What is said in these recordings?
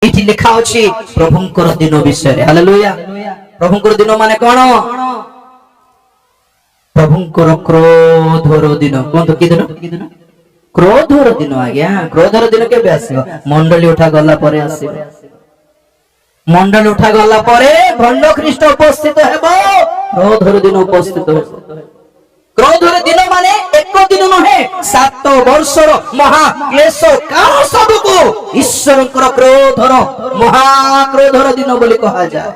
इठी लिखा अछि प्रभुंकर दिन विषय। हालेलुया। प्रभुंकर दिन माने कोन? प्रभुंकर क्रोधर दिन। कोन तो कि दिन? क्रोधर दिन। आज्ञा क्रोधर दिन केबे आसीबो? मंडली उठा गला परे आसीबो। मंडली उठा गला परे भंड ख्रीष्ट उपस्थित हेबो। क्रोधर दिन उपस्थित हेबो। क्रोधर दिन माने एक दिन नहे 7 वर्षर महाक्लेश काल सबको ईश्वरकर क्रोधर महाक्रोधर दिन बोली कहा जाए।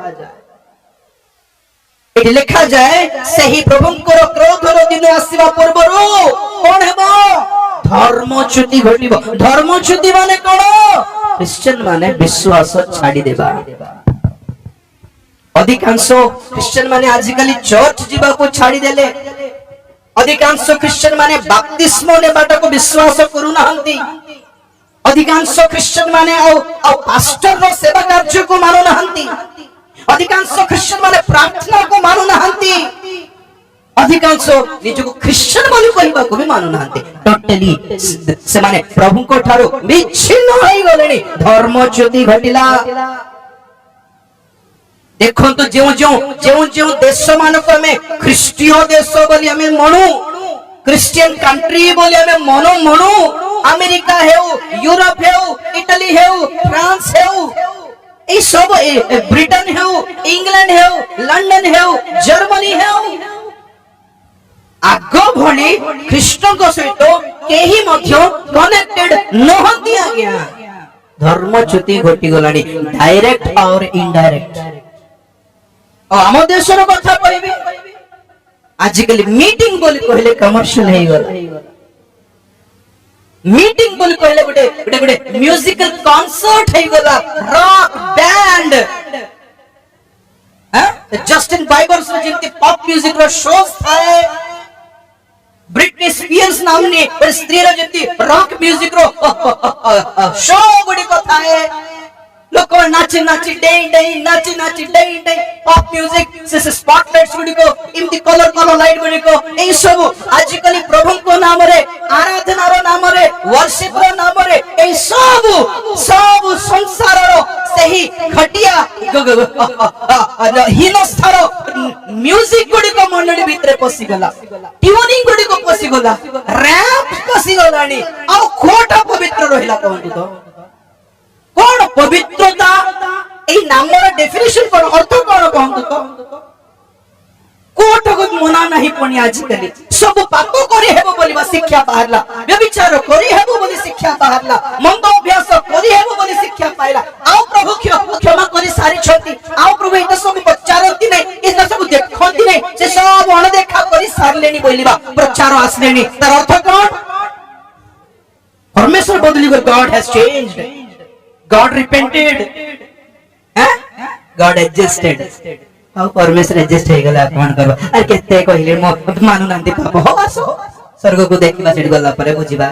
एठी लिखा जाए सही प्रभुंकर क्रोधर दिन आसीबा पूर्वरु कोन हेबो? धर्मच्युति घटिबो। धर्मच्युति माने कोन? क्रिश्चियन माने विश्वास छाड़ी देबा। अधिकांश क्रिश्चियन माने आजिकली चर्च जीवा को छाड़ी देले। अधिकांश क्रिश्चियन माने बपतिस्मो नेबाटा को विश्वास करू नाहंती। अधिकांश क्रिश्चियन माने आ पास्टर रो सेवा कार्य को मानु नाहंती। अधिकांश क्रिश्चियन माने प्रार्थना को मानु नाहंती। अधिकांश निजको क्रिश्चियन बोली कहबा को भी मानु नाहंती। टोटली से माने प्रभु को ठारो विच्छिन्न होई गलेनी। धर्मच्युति घटिला। देखो तो जो देश मानक में ख्रीष्टीय देश बोली हमें मनु, क्रिश्चियन कंट्री बोली हमें मनु अमेरिका हेउ, यूरोप हेउ, इटली हेउ, फ्रांस हेउ, ए सब ब्रिटेन हेउ, इंग्लैंड हेउ, लंडन हेउ, जर्मनी हेउ, आगो भली ख्रीष्टों को सहित केही मध्य कनेक्टेड नहंती। आज्ञा धर्मच्युति घटी गलानी डायरेक्ट और इनडायरेक्ट। आम देशर कथा कहबी आजिकल मीटिंग बोली कहले कमर्शियल हे गला। मीटिंग बोली कहले गोटे म्यूजिकल कॉन्सर्ट हे गला। रॉक बैंड जस्टिन बाइबर से जिंती पॉप म्यूजिक रो शोज थाए। ब्रिटनी स्पीयर्स नामनी स्त्री रो जिंती रॉक म्यूजिक रो शो गुडी कथा है। लोक नाची नाची डेई डेई नाची नाची डेई डेई पॉप म्यूजिक से स्पॉटलाइट्स गुडी को इमती कलर कलर लाइट गुडी को ए सब आजिकली प्रभु को नाम रे आराधना रो नाम रे वर्शिप रो नाम रे ए सब संसार रो सही घटिया हीनस्थार म्यूजिक गुडी को मंडली भितरे पसी गला। ट्यूनिंग गुडी को पसी गला। रैप पसी गलानी। आ खोटा पवित्र रहिला कहंतु तो कौन पवित्रता ए नामर डेफिनेशन कौन अर्थ कौन कहंतु तो कोठ को मना नहीं पणी। आजिकली सब पाप करी हेबो बोलिबा शिक्षा बाहरला। व्यभिचार करी हेबो बोली शिक्षा बाहरला। मंद अभ्यास करी हेबो बोली शिक्षा पाइला। आउ प्रभु क्षमा करी सारी छथि। आउ प्रभु एटा सब प्रचारती नै, एटा सब देखंती नै, से सब अणदेखा करी सारलेनी बोलिबा प्रचार आसलेनी। तार अर्थ कौन? परमेश्वर बदली गयो। God has changed. God repented, God adjusted। How परमेश्वर एडजस्ट हे गला कोन करबा? आ केते कहिले म मानु नांती पाप हो आसो स्वर्ग को देखिबा सेठ गला परे बुझिबा।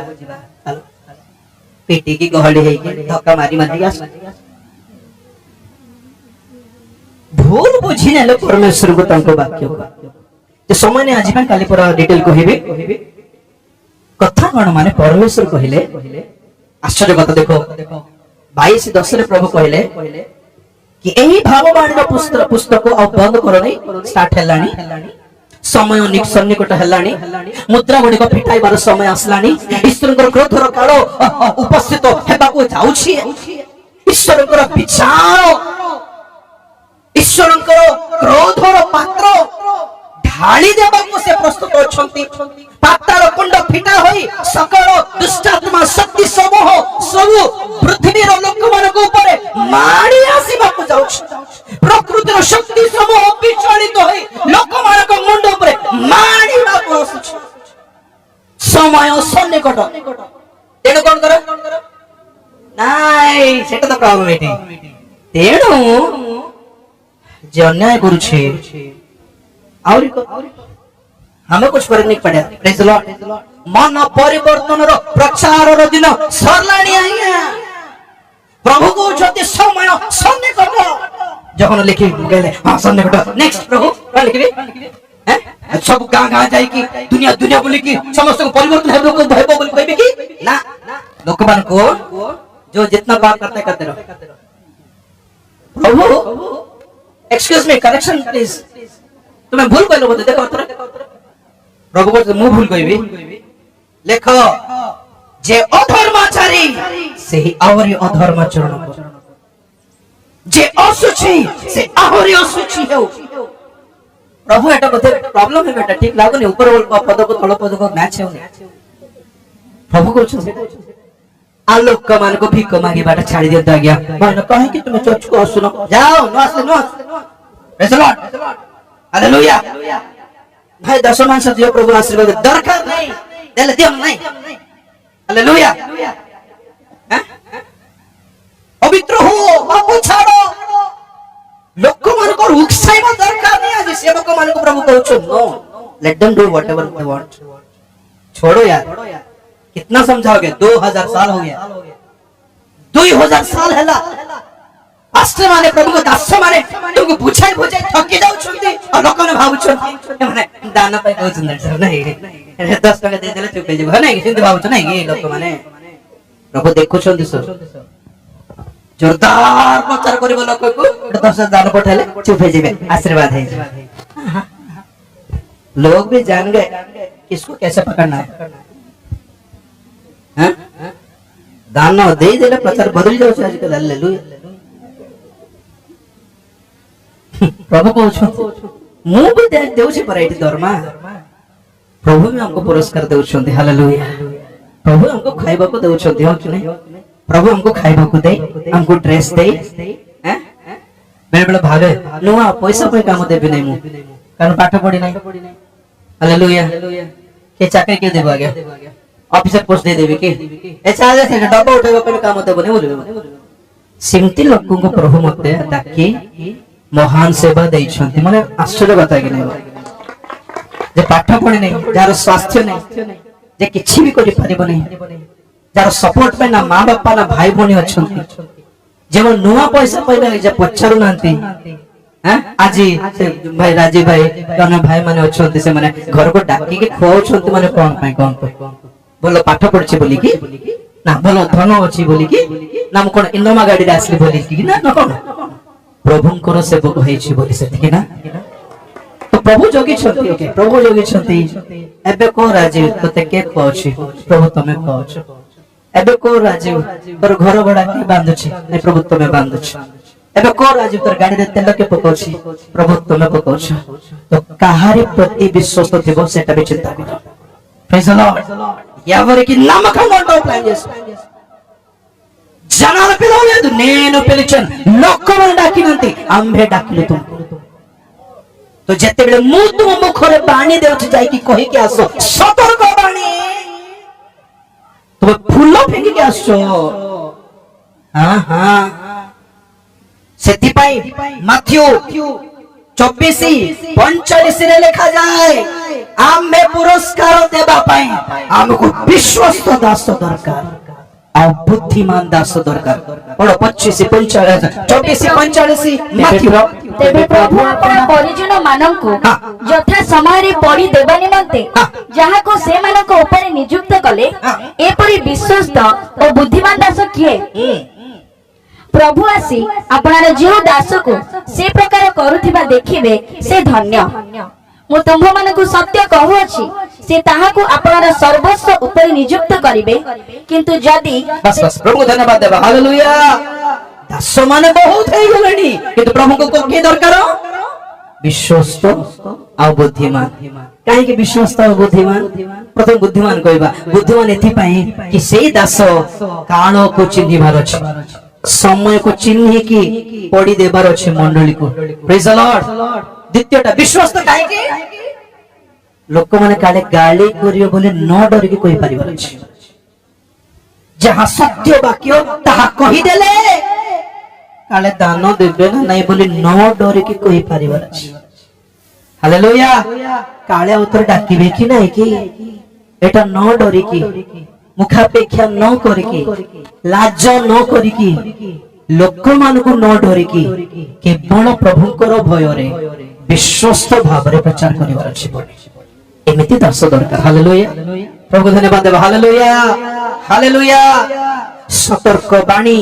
पेटी की गहली हे के धक्का मारी मारी आस भूल बुझी नेलो परमेश्वर को तंको वाक्य जे समय ने आजि काली पर डिटेल कहिबे। कथा कोन माने परमेश्वर कहिले आश्चर्य कथा। देखो 22:10 रे प्रभु कहले कि एही भाववाणी रो पुस्तक आ बंद करो नै। स्टार्ट हेलानी। समय निकट हेलानी। मुद्रा गुडी को फिटाइबार समय आसलानी। ईश्वरकर क्रोधर काल उपस्थित हेबा को जाउछि। ईश्वरकर विचार, ईश्वरकर क्रोधर पात्र ढाली देबा को से प्रस्तुत अछंती। पाताल कुंड फिटा होई सकल दुष्टात्मा शक्ति समूह सब पृथ्वी रो लोक मान को ऊपर मारी आसीबा को जाउछ। प्रकृति रो शक्ति समूह विचलित होई लोक मान को मुंड ऊपर मारी बा को आसुछ। समय सन्निकट तेणु कोन कर नाइ सेटा तो प्रॉब्लम एठी। तेणु जे अन्याय करूछे और हमें कुछ फर्क नहीं पड़ा। Praise the Lord. मन परिवर्तन रो प्रचार रो दिन सरलाणी आइया। प्रभु को जति समय सन्निकट जखन लिखि गेले हां सन्निकट नेक्स्ट प्रभु का लिखबे हैं सब गां जाई कि दुनिया बोली कि समस्त को परिवर्तन हेबो को कहबे कि ना। लोक मान को जो जितना बात करते रहो प्रभु एक्सक्यूज मी करेक्शन प्लीज तुम्हें भूल कहलो बोलते देखो प्रभु को मु भूल कहबी लेख जे अधर्माचारी से ही आवरी अधर्माचरण जे असुची से आहरी असुची हो प्रभु एटा बोलते प्रॉब्लम है बेटा ठीक लागो नहीं ऊपर पद को तଳ पद को मैच है प्रभु को आलोक मान को भिक मांगी बाट छाड़ी दिया गया मैंने कहे कि तुम चर्च को सुनो जाओ नो आसले नो प्रेज द लॉर्ड हालेलुया भाई दशमान से दियो प्रभु आशीर्वाद दरकार नहीं देले दियो नहीं हालेलुया पवित्र हो बाबू छाड़ो लोक मान को उकसाइबा दरकार नहीं आज सेवक मान को प्रभु कहछो no let them do whatever they want छोड़ो यार कितना समझाओगे 2000 साल हो गया 2000 साल हैला पास्टर माने प्रभु को दास माने तुमको बुझाई बुझाई थकी जाउ छथि और लोक ने भाबु छथि माने दान पाई कहउ सुंदर सर नहीं 10 टका दे देले चुप हे नहीं सिंधु भाबु छ नहीं कि लोक माने प्रभु देखु छथि सर जोरदार प्रचार करिबो लोक को 10 दान पठाले चुप हे जेबे आशीर्वाद है लोग भी जान गए किसको कैसे पकड़ना है दान दे देले प्रचार बदल जाउ छ आजकल हालेलुया प्रभु को मु भी देउ छी पराइटी दरमा प्रभु भी हमको पुरस्कार देउ छथि हालेलुया प्रभु हमको खाइबा को देउ छथि हो कि नहीं प्रभु हमको खाइबा को दे हमको ड्रेस दे हैं बेले बेले भागे नुआ पैसा पे काम देबे नहीं मु कारण पाठ पढी नहीं हालेलुया के चाकरी के देबा गया ऑफिसर पोस्ट दे देबे के ए चाहे से डब्बा उठाइबा पे काम देबो नहीं बोलबे सिमती लोक को प्रभु मते डाकी महान सेवा देई छथि माने आश्चर्य बात है कि नहीं जे पाठ पढी नहीं जार स्वास्थ्य नहीं जे किछि भी करि परिबो नहीं जार सपोर्ट पे ना मां बापा ना भाई भणी अछंती जेमन नुवा पैसा पहिले जे पछारु नांती हैं आजी भाई राजीव भाई कने भाई माने अछंती से माने घर को डाकी के खो छंती माने कोन बोलो पाठ पढ़छे बोली की ना बोलो धन अछि बोली की ना कोन इनोमा गाड़ी रे आसली बोली की ना न कोन प्रभु को सेवक होई छी बोली से ठीक ना तो प्रभु जोगी छथि ओके प्रभु जोगी छथि एबे को राजीव तते के कहछि प्रभु तमे कहछ एबे को राजीव तोर घर भड़ा के बांधछि ए प्रभु तमे बांधछ एबे को राजीव तोर गाड़ी रे तेल के पकोछि प्रभु तमे पकोछ तो काहारी प्रति विश्वास थिबो सेटा भी चिंता कर प्रेज द लॉर्ड यावरे की नमकం వంటో ప్లాన్ చేస్తాడు జనాలు పిలవలేదు నేను పిలిచాను లోకమును డాకినంతి అంబే డాకిలు तुम तो जते बेले मु तुम मुखरे बाणी देउछ जाई की कहि के आसो सतर्क बाणी तुम फूल फेंकी के आसो हां हां सेति पाई माथ्यू 24:45 रे लिखा जाए आमे पुरस्कार देबा पाई हमको विश्वस्त दास दरकार आ बुद्धिमान दास दरकार बड़ो 24:45 माथ्यू तेबे प्रभु अपन परिजन माननको यथा समय रे पड़ी देबा निमंते जहा को से मानको ऊपर नियुक्त कले एपरि विश्वस्त और बुद्धिमान दास किए प्रभु आसी आपनार जो दास को से प्रकार करूथिबा देखिबे से धन्य मु तुम मानकु सत्य कहू अछि से ताहा को आपनार सर्वस्व ऊपर नियुक्त करिवे किंतु जदी बस बस प्रभु धन्यवाद देबा हालेलुया दास माने बहुत हे गलनी किंतु प्रभु को के दरकार विश्वस्त आ बुद्धिमान काहे कि विश्वस्त आ बुद्धिमान प्रथम बुद्धिमान कहबा बुद्धिमान एथि पई कि सेई दास कानो को चिन्हिबार अछि समय को चिन्ह की पड़ी देबार अछि मंडली को प्रेज द लॉर्ड द्वितीयटा विश्वस्त काहे कि लोक माने काले गाली करियो बोले न डर के कोई परिवार अछि जहां सत्य वाक्य ताहा कहि देले काले दान देबे ना नहीं बोली न डर के कोई परिवार अछि हालेलुया काले उतर डाकिबे कि नहीं कि एटा न डर की मुखापेक्षा न करिकी लाज न करिकी लोक मान को न डरिकी केवल प्रभुकर भय रे विश्वस्त भाव रे प्रचार करिवार अछि एमिति दास दरकार हालेलुया प्रभु धन्यवाद देबा हालेलुया हालेलुया सतर्क बाणी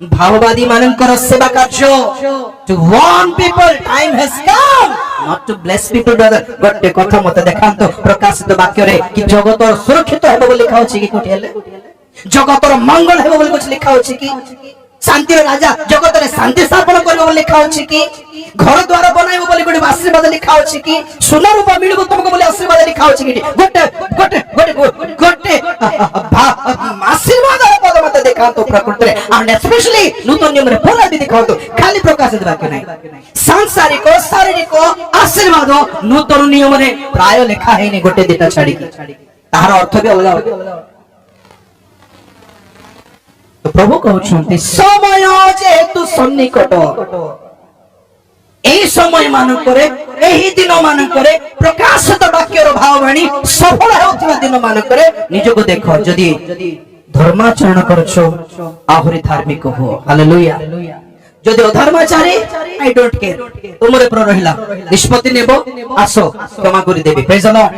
भाववादी मानकर सेवा कार्य to warn people time has come not to bless people brother गोटे कथा मते देखांतो प्रकाशित वाक्य रे कि जगतर सुरक्षित हेबो बोली लिखा अछि कि कोठी हेले जगतर मंगल हेबो बोली कुछ लिखा अछि कि शांति राजा जगत रे शांति स्थापन करबो बोली लिखा अछि कि घर द्वार बनाइबो बोली गोटे आशीर्वाद लिखा अछि कि सोना रूपा मिलबो तुमको बोली आशीर्वाद लिखा अछि कि गोटे गोटे गोटे गोटे आशीर्वाद पद मते देखांतो प्रकृति रे एंड स्पेशली नूतन नियम रे पूरा भी दिखांतो खाली प्रकाशित वाक्य नै सांसारिक शारीरिक आशीर्वाद नूतन नियम रे प्राय लिखा है नै गोटे दिटा छाडी तार अर्थ भी अलग तो प्रभु कहउछन्ति समय जेतु सन्निकट एही समय मानकरे एही दिन मानकरे प्रकाशित वाक्यर भाववाणी सफल होउथिबा दिन मानकरे निजको देखो जदी धर्माचरण करछो आहुरी धार्मिक हो हालेलुया जदी अधर्माचारी आई डोंट केयर तुमरे पर रहिला निष्पत्ति नेबो आसो क्षमा करि देबी प्रेज द लॉर्ड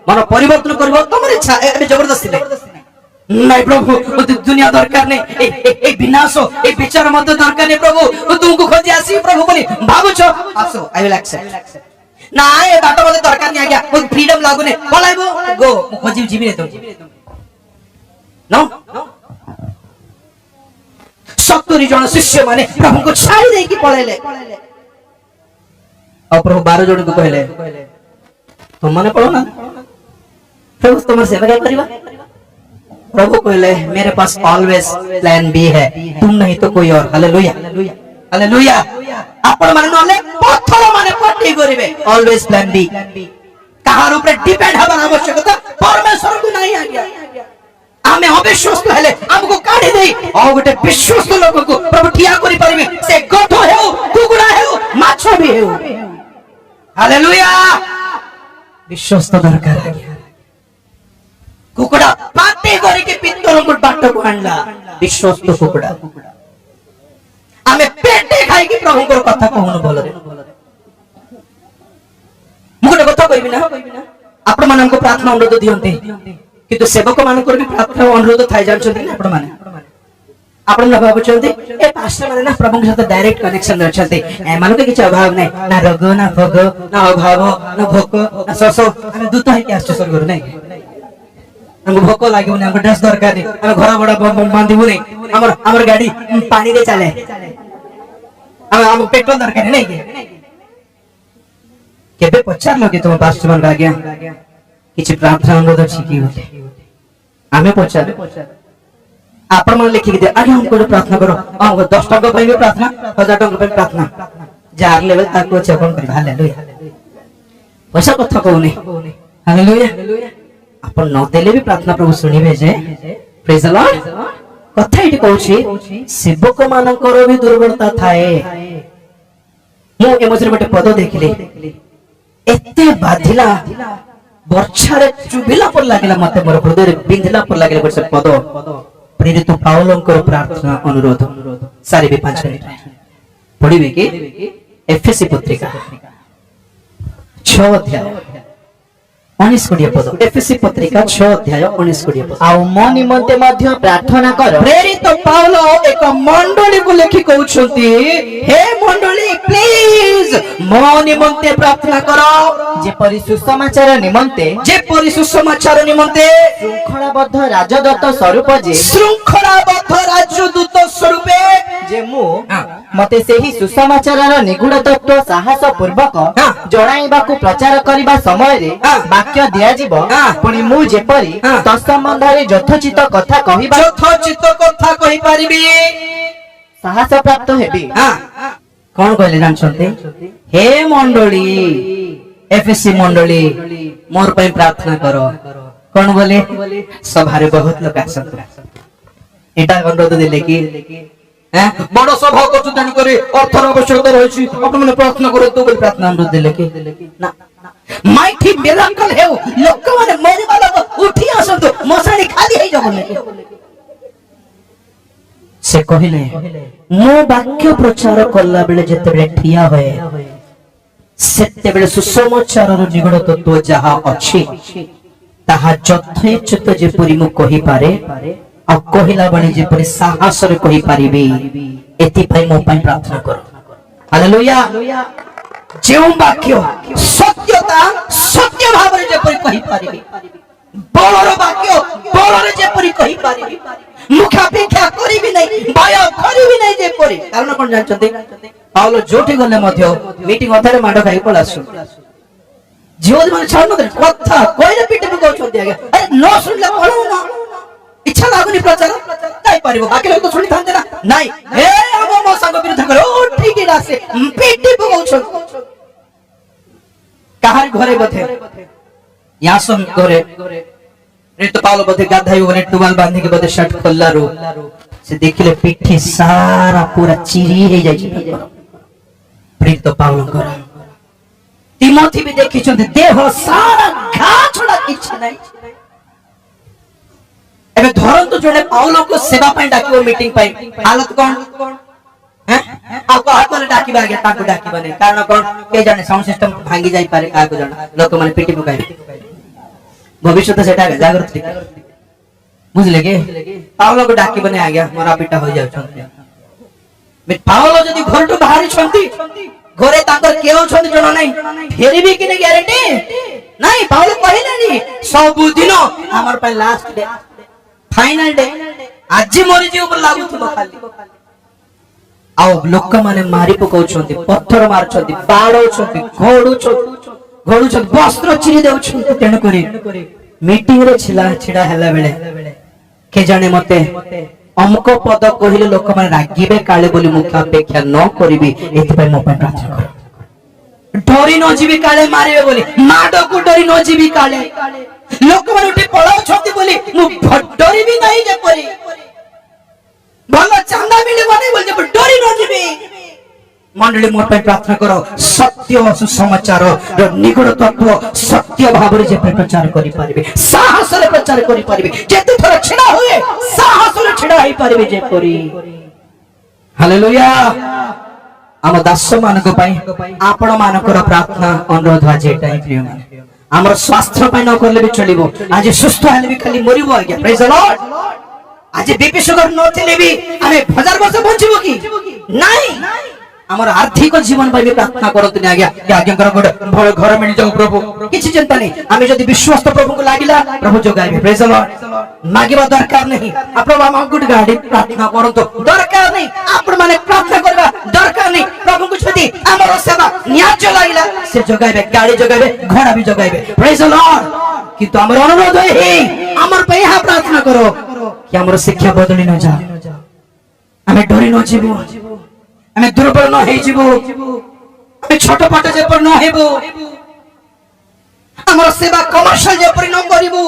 मन परिवर्तन करबो तुमरे इच्छा ए जबरदस्ती नहीं प्रभु दुनिया दरकार नहीं ए विनाश ए विचार मत दरकार नहीं प्रभु तुमको खोजी आसी प्रभु बोली भाबुछ आसो आई विल एक्सेप्ट ना ए बाटा मत दरकार नहीं आ गया मुझे फ्रीडम लागू नहीं पलाइबो गो मु खोजी जीवी रे तुम नो 70 जन शिष्य माने प्रभु को छाड़ी दे की पळेले और प्रभु 12 जन को कहले तुम माने पळो ना प्रभु तुम्हारे सेवा क्या करिवा प्रभु कहले मेरे पास ऑलवेज प्लान बी है तुम नहीं तो कोई और हालेलुया हालेलुया आपण माने नले पत्थर माने पट्टी करिवे ऑलवेज प्लान बी कहार ऊपर डिपेंड हबा आवश्यकता परमेश्वर को नहीं आ गया आमे अविश्वास हेले हमको काढी देई और गोटे विश्वास लोक को प्रभु ठिया करि परिबे से गठ हेउ कुकुड़ा हेउ माछ भी हेउ हालेलुया विश्वास तो दरकार आ गया कुकुड़ा पाटे करे के पित्तल को बाट को आणला विश्वास तो कुकुड़ा आमे पेटे खाई के प्रभु को कथा कहनु बोल रे मुगटे कथा कहबी ना आपण मानन को प्रार्थना अनुरोध दियंते किंतु सेवक मान को भी प्रार्थना अनुरोध थाई जानछथि ना आपण माने आपण न भाबुछथि ए पास्टर माने ना प्रभु के साथ डायरेक्ट कनेक्शन रछथि ए मान के किछ अभाव नै ना रोग ना भोग ना अभाव ना भोक ना शोष हम दूत है के आश्चर्य करू नै हमको भोक लागो नै हमको ड्रेस दरकार नै हम घर बड़ा बांधिबु नै हमर गाड़ी पानी रे चले हम पेट्रोल दरकार नै केबे पचार लगे तुम पास्टर मान आज्ञा किछि प्रार्थना अनुरोध अछि कि होते आमे पचार आपण मन लिखि दे आगे हमको प्रार्थना करो हम 10 टका पे भी प्रार्थना 1000 टका पे प्रार्थना जार लेवल ताको चपन कर हालेलुया पैसा कथा कहउनी हालेलुया आपण न देले भी प्रार्थना प्रभु सुनिबे जे प्रेज द लॉर्ड कथा इटी कहउछि सेवक मानकर भी दुर्बलता थाए मु एमजरे बटे पद देखिले एते बाधिला वर्षारे चुबिला पर लागिला मते मोर हृदय रे बिंधिला पर लागिला वर्ष पद प्रेरित पाउलंकर प्रार्थना अनुरोध सारे भी 5 मिनिट पढ़िबे कि एफएससी पत्रिका 6 अध्याय 19 पद एफएससी पत्रिका 6 अध्याय 19 पद आ मो निमंते मध्य प्रार्थना कर प्रेरित पाउल एक मंडली को लेखि कहउछंती हे मंडली प्लीज मो निमंते प्रार्थना करो जेपरि सुसमाचार निमंते श्रृंखलाबद्ध राजदूत स्वरूप स्वरूपे जे मु मते सेही सुसमाचारर निगूढ़ तत्व साहस पूर्वक जणाइबा को प्रचार करिबा समय रे वाक्य दिया जीव पुनी मु जेपरि तत्संबंध रे यथोचित कथा कहि परिबी साहस प्राप्त हेबी कौन कहले जानछन्ते हे मंडली एफएससी मंडली मोर पई प्रार्थना करो कौन बोले सभारे बहुत लोग आछन एटा अनुरोध देले कि बड़ सभा करछु तन करे अर्थर आवश्यकता रहछि अपन मन प्रार्थना करो तो बोले प्रार्थना अनुरोध देले कि ना माइटी मिराकल हेउ लोक माने मरि वाला तो उठी आसंतो मसाणी खाली हेइ जबने से कहिले मो वाक्य प्रचार करला बेले जते बेले ठिया होए सेते बेले सुसमाचारर निगड़ तत्व जहा अछि ताहा यथेचित जेपरि मु कहि पारे ଆଉ କହିଲା ବେଳେ ଯେପରି ସାହସରେ କହିପାରିବି ଏଥିପାଇଁ ମୋ ପାଇଁ ପ୍ରାର୍ଥନା କର। ହାଲେଲୁୟା। ଯେଉଁ ବାକ୍ୟ ସତ୍ୟତା ସତ୍ୟ ଭାବରେ ଯେପରି କହିପାରିବି, ବଳର ବାକ୍ୟ ବଳରେ ଯେପରି କହିପାରିବି, ମୁଖାପେକ୍ଷା କରିବି ନାହିଁ, ଭୟ କରିବି ନାହିଁ ଯେପରି। କାରଣ କଣ ଜାଣିଛନ୍ତି, ପାଉଲ ଯୋଉଠି ଗଲେ ମଧ୍ୟ ମିଟିଂ ଅଧାରେ ମାଡ ଖାଇ ପଳେଇ ଆସୁ। ଝିଅମାନେ ଛାଡୁନଥିଲେ, କଥା କହିଲେ ପିଟି ପକାଉଛନ୍ତି। ଆଜ୍ଞା ନ ଶୁଣିଲେ କଣ ଇଚ୍ଛା ଲାଗୁନି ପ୍ରଚାର ଯାଇପାରିବ, ବାକି ଲୋକ ଶୁଣିଥାନ୍ତେ ନା ନାଇଁ, ଏ ଆମ ମୋ ସାଙ୍ଗ ବିରୁଦ୍ଧ କରେ ଠିକ ଆସେ ପିଟି ପକାଉଛନ୍ତି। କାହାରି ଘରେ ବୋଧେ ୟାସନ ଘରେ ऋतु पावल बोधे गाधाई होने टुवाल बांधने के बाद शर्ट खोललारू से देखिले पिठी सारा पूरा चिरी हे जाई ऋतु पावल करा तिमोथी भी देखि छथि देह सारा घा छोड़ा किछ नाही। एबे धरंतु जने पावल को सेवा पय डाकियो मीटिंग पय हालत कोन हैं आपको हाथ डाकिबा आगे ताको डाकिबा नै कारण कोन के जाने साउंड सिस्टम भांगी जाई पारे काको जाना लोक माने पिटी पकाई भविष्य तो सेटा जागृत बुझले के पावल को डाकी बने आ गया मरा पिटा हो जाउ छथि। मे पावल जदी घर तो बाहरी छथि घरे ताकर केउ छथि जण नै फेरी भी किने ग्यारंटी नहीं। पावल कहिलेनी सब दिन हमर पे लास्ट डे फाइनल डे आज मोरी जी ऊपर लागु थबो खाली आओ लोक माने मारी पकाउ छथि, पत्थर मार छथि, बाड़ो छथि, घोडू छथि, वस्त्र चिरी देउ छथि। तेन करी मीटिंग रे छिड़ा हैला बेले के जाने मते अमुक पद कहिले लोक माने रागिबे काले बोली मुख अपेक्षा न करिबी एति पय मो पय प्रार्थना कर। डरी न जीवी काले मारिबे बोली माडो को डरी न जीवी काले लोक माने उठी पळाउ छथि बोली मु डरी भी नहीं जे परी भलो चांदा मिले बने बोल जे डरी न जीवी। मंडली मोर पे प्रार्थना करो सत्य सुसमाचार रो निगुड़ तत्व सत्य भाबरे जे प्रचार करि पारिबे साहस रे प्रचार करि पारिबे जेते थोर छिडा होए साहस रे छिडा होई पारिबे जे परी। हालेलुया। हम दास मानक पई आपण मानकर प्रार्थना अनुरोध आज एटाई प्रिय माने हमर स्वास्थ्य पई न करले भी चलिबो आज सुस्थ हेले भी खाली मरिबो आज्ञा प्रेज द लॉर्ड। आज बीपी शुगर न थिले भी हमें 1000 वर्ष बंचिबो की नहीं। हमर आर्थिक जीवन पर भी प्रार्थना करतनी आज्ञा कि आज्ञा कर गोटे घर मिल जाऊ प्रभु किछि चिंता नहीं। हमें जदी विश्वास तो प्रभु को लागिला प्रभु जोगाइबे प्रेज द लॉर्ड। मागिबा दरकार नहीं आपण हम गुड गाडी प्रार्थना करतो दरकार नहीं आपण माने प्रार्थना करबा दरकार नहीं। प्रभु को छथि हमर सेवा न्याय लागिला से जोगाइबे गाडी जोगाइबे घोड़ा भी जोगाइबे प्रेज द लॉर्ड। किंतु हमर अनुरोध है हमर पे यहां प्रार्थना करो कि हमर शिक्षा बदली न जा हमें डरी न जीवो हमें दुर्बल न हे जीवो हमें छोट पाट जे पर न हेबो हमर सेवा कमर्शियल जे पर न करिबो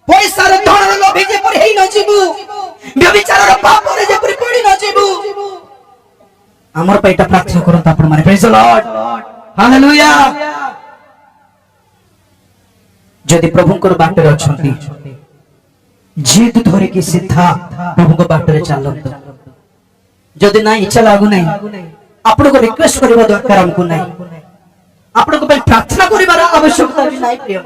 पैसा रे धन रे लोभी जे पर हेई न जीवो व्यभिचार रे पाप रे जे पर पड़ी न जीवो हमर पेटा प्रार्थना करत आपण माने प्रेज द लॉर्ड। हालेलुया। जदि प्रभु को बाट रे अछंती जिद धरे कि सीधा प्रभु को बाट रे चलत जदि ना इच्छा लागु नहीं आपण को रिक्वेस्ट करबा दरकार हमको नहीं आपण को प्रार्थना करिबार आवश्यकता भी नहीं। प्रिय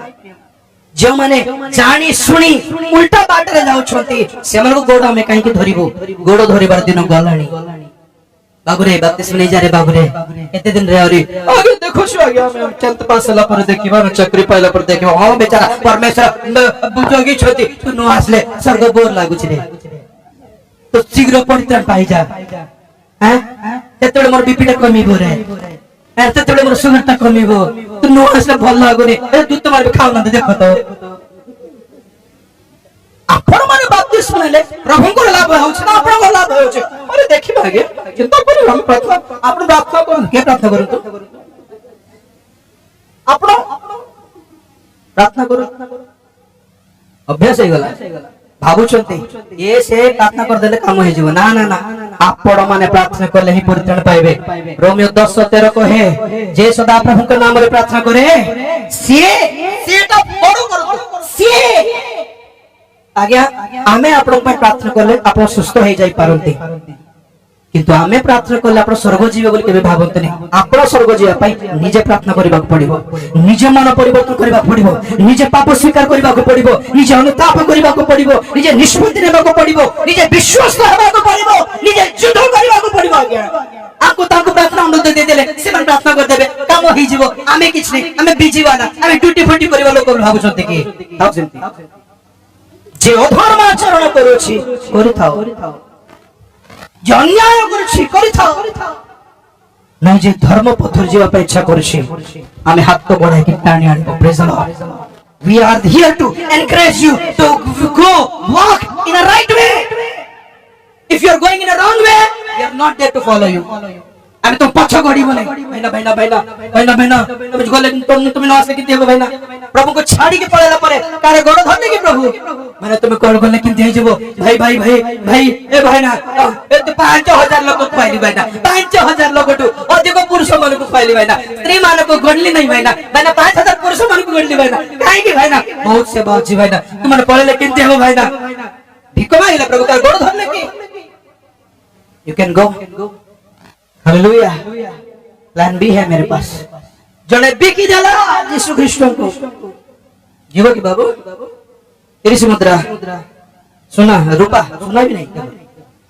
जो माने जानी सुनी उल्टा बाट रे जाउ छथि से मन को गोड़ हमें काहे कि धरिबो गोड़ धरिबार दिन गलानी बाबूरे बत्तीस नहीं जा रे बाबूरे एते दिन रे औरी आगे देखो सो आगे हम चलत पासला पर देखिबा चक्री पाइला पर देखिबा हां बेचारा परमेश्वर बुझोगी छथि तू न आसले स्वर्ग बोर लागु छी तो शीघ्र परित्राण पाई जा हैं तेतबे मोर बीपीटा कमिबो रे तेतबे मोर सुगरटा कमिबो तू न आसले भल लागुनी ए दूत मार खाउ न देखो तो आपण माने बाप्तिस्म सुनले प्रभु को लाभ होछ ना आपण को लाभ होछ अरे देखिबा आगे चिंता करी हम प्रार्थना आपण प्रार्थना करू के प्रार्थना करू तो आपण प्रार्थना करू अभ्यास हे गला भाबु छथि ए से प्रार्थना कर देले काम हे जीव ना ना ना आपण माने प्रार्थना करले ही परित्राण पाइबे। रोमियो 10:13 कहे जे सदा प्रभु के नाम रे प्रार्थना करे से तो बड़ो करू से आज्ञा आमे आपण पे प्रार्थना करले आपण सुस्थ हो जाई पारंती किंतु आमे प्रार्थना कले आपण स्वर्ग जीवे बोली केबे भाबंतनी आपण स्वर्ग जीवा पई निजे प्रार्थना करबा पड़िबो निजे मन परिवर्तन करबा पड़िबो निजे पाप स्वीकार करबा पड़िबो निजे अनुताप करबा पड़िबो निजे निष्पत्ति नेबा पड़िबो निजे विश्वास करबा पड़िबो निजे युद्ध करबा पड़िबो आज्ञा आको ताको प्रार्थना अनुरोध दे देले से मन प्रार्थना कर देबे काम होई जीवो आमे किछ नै आमे बिजीवाना आमे टूटी फुटी करबा लोक भाबुछन्ते कि थाउ सेंती जे अधर्म आचरण करूछि करि थाओ जे अन्याय करूछि करि थाओ नहीं जे धर्म पथर जीवा पे इच्छा करूछि आमे हाथ तो बढ़ाई कि टाणी आनिबो praise the lord we are here to encourage you to go walk in a right way if you are going in a wrong way we are not there to follow you आमे तुम पछ गड़ीबो नै भाईना तुम गले तुम न आसे किते हो भाईना प्रभु को छाड़ी के पळेला परे कारे गोड़ धरले कि प्रभु माने तुम कोन गले किते हे जबो भाई ए भाईना ए तो 5000 लोक पाइली भाईना 5000 लोक टू अधिक पुरुष मन को पाइली भाईना स्त्री मान को गडली नहीं भाईना 5000 पुरुष मन को गडली भाईना काहे कि भाईना बहुत सेवा अछि भाईना तुम पळेले किते हो भाईना भिक मांगला प्रभु का गोड़ धरले कि you can go hallelujah plan B है मेरे पास जने बिकी देला यीशु ख्रीष्ट को जीव की बाबू तेरी मुद्रा सोना रूपा सोना भी नहीं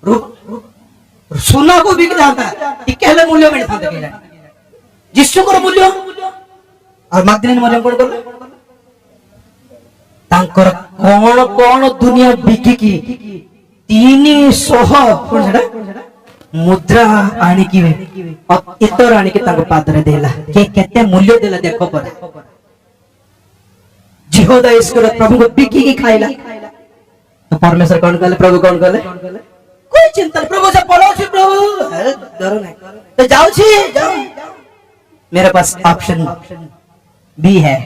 रूप सोना को बिक जाता टिके हेले मूल्य मिल थाते के यीशु को मूल्य और मागदिन मरियम कोन कर तांकर कोन कोन दुनिया बिकी की 300 कोन सेटा मुद्रा आनी की इतर आनी के ताको पादरे देला के केते मूल्य देला देखो पर जिहोदा ईश्वर प्रभु को बिकी की खाइला तो परमेश्वर कौन कहले प्रभु कौन कहले कोई चिंता नहीं प्रभु से बोलो छी प्रभु डरो नहीं तो जाओ छी जाओ मेरे पास ऑप्शन बी है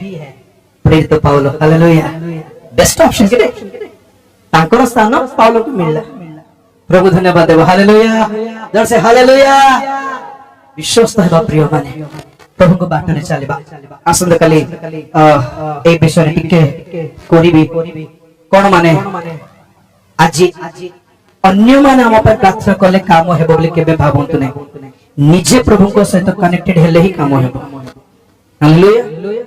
प्रेरित पाउलो हालेलुया बेस्ट ऑप्शन के तांकर स्थान पाउलो को मिलला प्रभु धन्यवाद देव हालेलुया जर से हालेलुया विश्वस्त है प्रिय माने प्रभु को बाटने चलेबा आसंद कली ए विषय टिके कोरिबी कोन माने आजी अन्य माने हम पर प्रार्थना करले काम हेबो बोली केबे भाबंतु नै निजे प्रभु को सहित कनेक्टेड हेले ही काम हेबो हालेलुया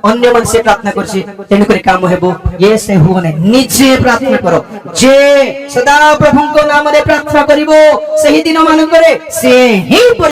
अन्य मन से प्रार्थना करछि तेनु करी काम हेबो ये से हो नै निजे प्रार्थना करो जे सदा प्रभु को नाम रे प्रार्थना करिवो सही दिन मान करे से ही